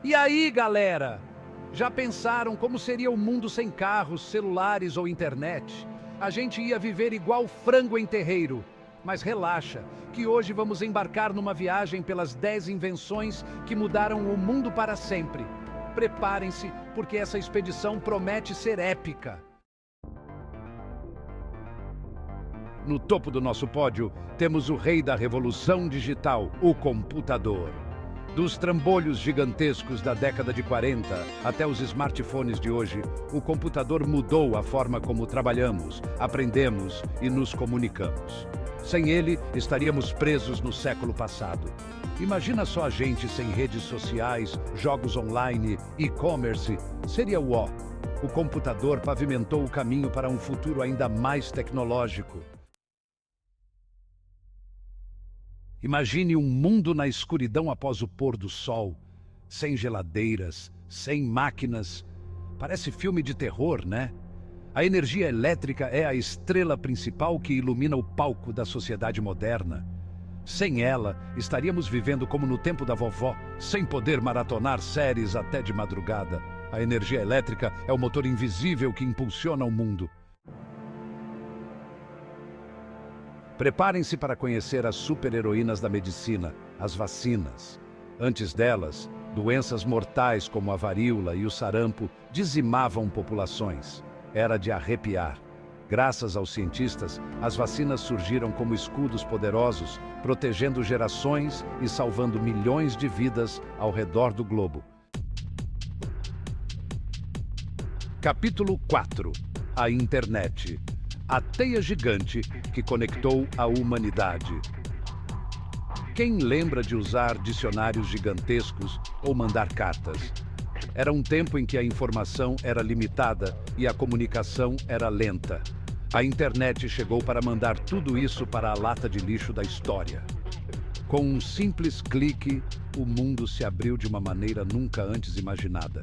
E aí, galera? Já pensaram como seria o mundo sem carros, celulares ou internet? A gente ia viver igual frango em terreiro. Mas relaxa, que hoje vamos embarcar numa viagem pelas 10 invenções que mudaram o mundo para sempre. Preparem-se, porque essa expedição promete ser épica. No topo do nosso pódio, temos o rei da revolução digital, o computador. Dos trambolhos gigantescos da década de 40 até os smartphones de hoje, o computador mudou a forma como trabalhamos, aprendemos e nos comunicamos. Sem ele, estaríamos presos no século passado. Imagina só a gente sem redes sociais, jogos online, e-commerce. Seria o ó. O computador pavimentou o caminho para um futuro ainda mais tecnológico. Imagine um mundo na escuridão após o pôr do sol, sem geladeiras, sem máquinas. Parece filme de terror, né? A energia elétrica é a estrela principal que ilumina o palco da sociedade moderna. Sem ela, estaríamos vivendo como no tempo da vovó, sem poder maratonar séries até de madrugada. A energia elétrica é o motor invisível que impulsiona o mundo. Preparem-se para conhecer as super-heroínas da medicina, as vacinas. Antes delas, doenças mortais como a varíola e o sarampo dizimavam populações. Era de arrepiar. Graças aos cientistas, as vacinas surgiram como escudos poderosos, protegendo gerações e salvando milhões de vidas ao redor do globo. Capítulo 4. A Internet. A teia gigante que conectou a humanidade. Quem lembra de usar dicionários gigantescos ou mandar cartas? Era um tempo em que a informação era limitada e a comunicação era lenta. A internet chegou para mandar tudo isso para a lata de lixo da história. Com um simples clique, o mundo se abriu de uma maneira nunca antes imaginada.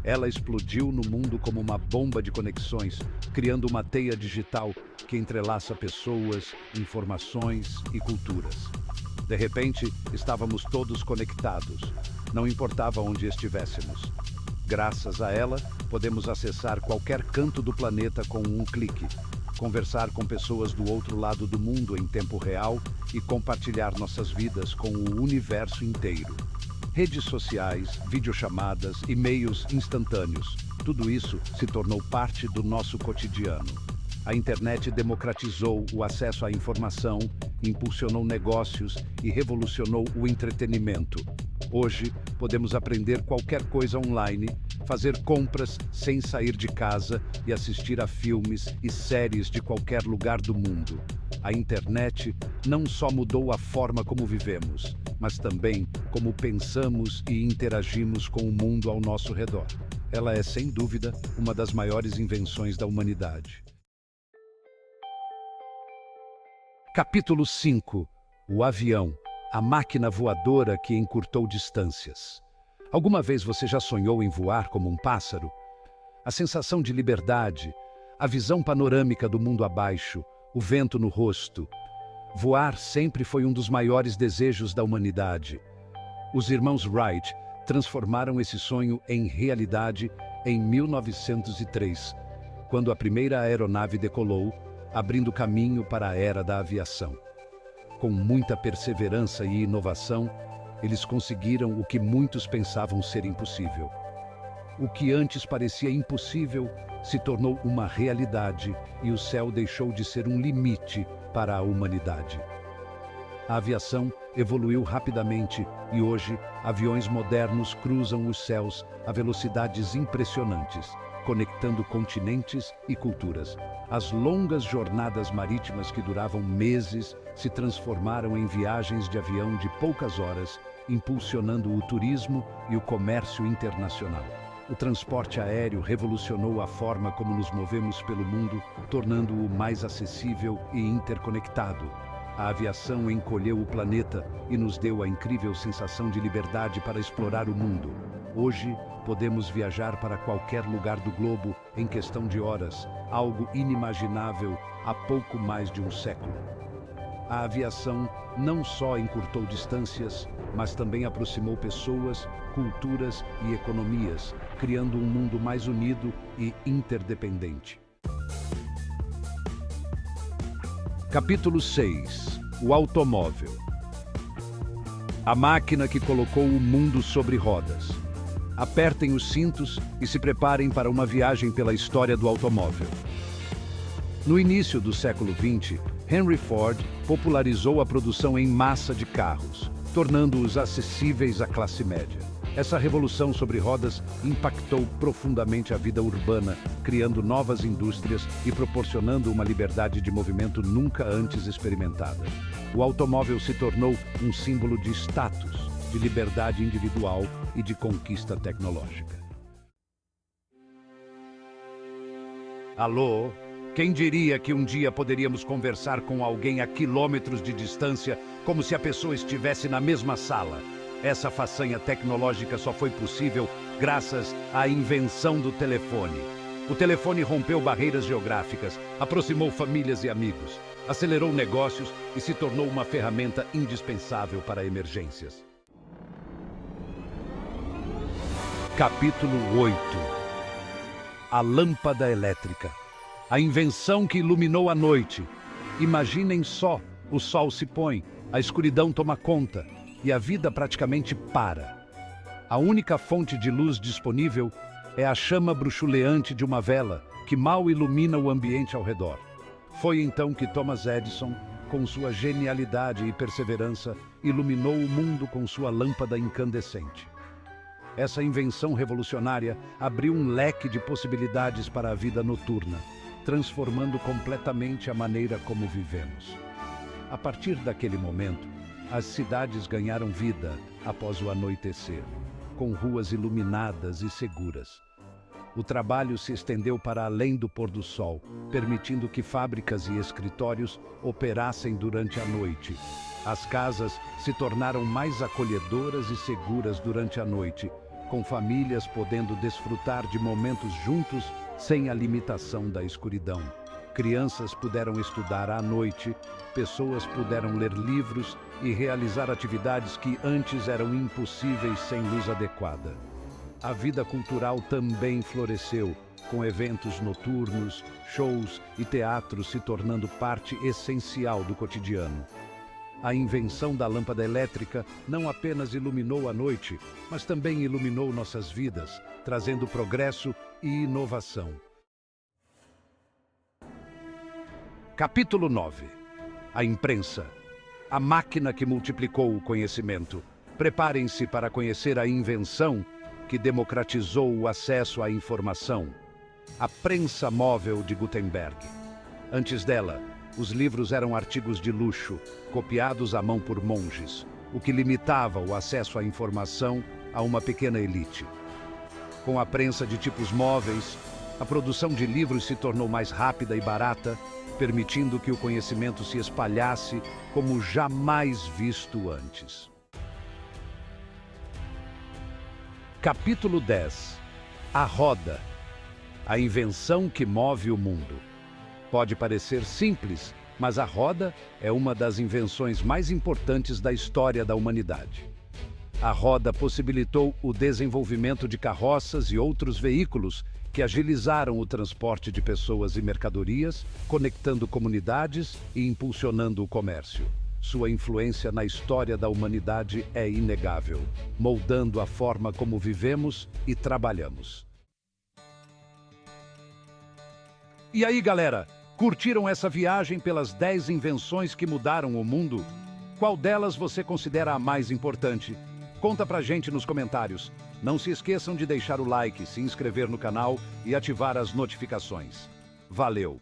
Ela explodiu no mundo como uma bomba de conexões, criando uma teia digital que entrelaça pessoas, informações e culturas. De repente, estávamos todos conectados, não importava onde estivéssemos. Graças a ela, podemos acessar qualquer canto do planeta com um clique, conversar com pessoas do outro lado do mundo em tempo real e compartilhar nossas vidas com o universo inteiro. Redes sociais, videochamadas, e-mails instantâneos, tudo isso se tornou parte do nosso cotidiano. A internet democratizou o acesso à informação, impulsionou negócios e revolucionou o entretenimento. Hoje, podemos aprender qualquer coisa online, fazer compras sem sair de casa e assistir a filmes e séries de qualquer lugar do mundo. A internet não só mudou a forma como vivemos, mas também como pensamos e interagimos com o mundo ao nosso redor. Ela é, sem dúvida, uma das maiores invenções da humanidade. Capítulo 5. O avião, a máquina voadora que encurtou distâncias. Alguma vez você já sonhou em voar como um pássaro? A sensação de liberdade, a visão panorâmica do mundo abaixo, o vento no rosto. Voar sempre foi um dos maiores desejos da humanidade. Os irmãos Wright transformaram esse sonho em realidade em 1903, quando a primeira aeronave decolou, abrindo caminho para a era da aviação. Com muita perseverança e inovação, eles conseguiram o que muitos pensavam ser impossível. O que antes parecia impossível se tornou uma realidade e o céu deixou de ser um limite para a humanidade. A aviação evoluiu rapidamente e hoje aviões modernos cruzam os céus a velocidades impressionantes, conectando continentes e culturas. As longas jornadas marítimas que duravam meses se transformaram em viagens de avião de poucas horas, impulsionando o turismo e o comércio internacional. O transporte aéreo revolucionou a forma como nos movemos pelo mundo, tornando-o mais acessível e interconectado. A aviação encolheu o planeta e nos deu a incrível sensação de liberdade para explorar o mundo. Hoje, podemos viajar para qualquer lugar do globo em questão de horas, algo inimaginável há pouco mais de um século. A aviação não só encurtou distâncias, mas também aproximou pessoas, culturas e economias, criando um mundo mais unido e interdependente. Capítulo 6. O automóvel. A máquina que colocou o mundo sobre rodas. Apertem os cintos e se preparem para uma viagem pela história do automóvel. No início do século XX, Henry Ford popularizou a produção em massa de carros, tornando-os acessíveis à classe média. Essa revolução sobre rodas impactou profundamente a vida urbana, criando novas indústrias e proporcionando uma liberdade de movimento nunca antes experimentada. O automóvel se tornou um símbolo de status, de liberdade individual e de conquista tecnológica. Alô? Quem diria que um dia poderíamos conversar com alguém a quilômetros de distância, como se a pessoa estivesse na mesma sala? Essa façanha tecnológica só foi possível graças à invenção do telefone. O telefone rompeu barreiras geográficas, aproximou famílias e amigos, acelerou negócios e se tornou uma ferramenta indispensável para emergências. Capítulo 8. A lâmpada elétrica. A invenção que iluminou a noite. Imaginem só, o sol se põe, a escuridão toma conta e a vida praticamente para. A única fonte de luz disponível é a chama bruxuleante de uma vela que mal ilumina o ambiente ao redor. Foi então que Thomas Edison, com sua genialidade e perseverança, iluminou o mundo com sua lâmpada incandescente. Essa invenção revolucionária abriu um leque de possibilidades para a vida noturna, transformando completamente a maneira como vivemos. A partir daquele momento, as cidades ganharam vida após o anoitecer, com ruas iluminadas e seguras. O trabalho se estendeu para além do pôr do sol, permitindo que fábricas e escritórios operassem durante a noite. As casas se tornaram mais acolhedoras e seguras durante a noite, com famílias podendo desfrutar de momentos juntos sem a limitação da escuridão. Crianças puderam estudar à noite, pessoas puderam ler livros e realizar atividades que antes eram impossíveis sem luz adequada. A vida cultural também floresceu, com eventos noturnos, shows e teatros se tornando parte essencial do cotidiano. A invenção da lâmpada elétrica não apenas iluminou a noite, mas também iluminou nossas vidas, trazendo progresso e inovação. Capítulo 9. A imprensa. A máquina que multiplicou o conhecimento. Preparem-se para conhecer a invenção que democratizou o acesso à informação. A prensa móvel de Gutenberg. Antes dela, os livros eram artigos de luxo, copiados à mão por monges, o que limitava o acesso à informação a uma pequena elite. Com a prensa de tipos móveis, a produção de livros se tornou mais rápida e barata, permitindo que o conhecimento se espalhasse como jamais visto antes. Capítulo 10. A roda. A invenção que move o mundo. Pode parecer simples, mas a roda é uma das invenções mais importantes da história da humanidade. A roda possibilitou o desenvolvimento de carroças e outros veículos que agilizaram o transporte de pessoas e mercadorias, conectando comunidades e impulsionando o comércio. Sua influência na história da humanidade é inegável, moldando a forma como vivemos e trabalhamos. E aí, galera? Curtiram essa viagem pelas 10 invenções que mudaram o mundo? Qual delas você considera a mais importante? Conta pra gente nos comentários. Não se esqueçam de deixar o like, se inscrever no canal e ativar as notificações. Valeu!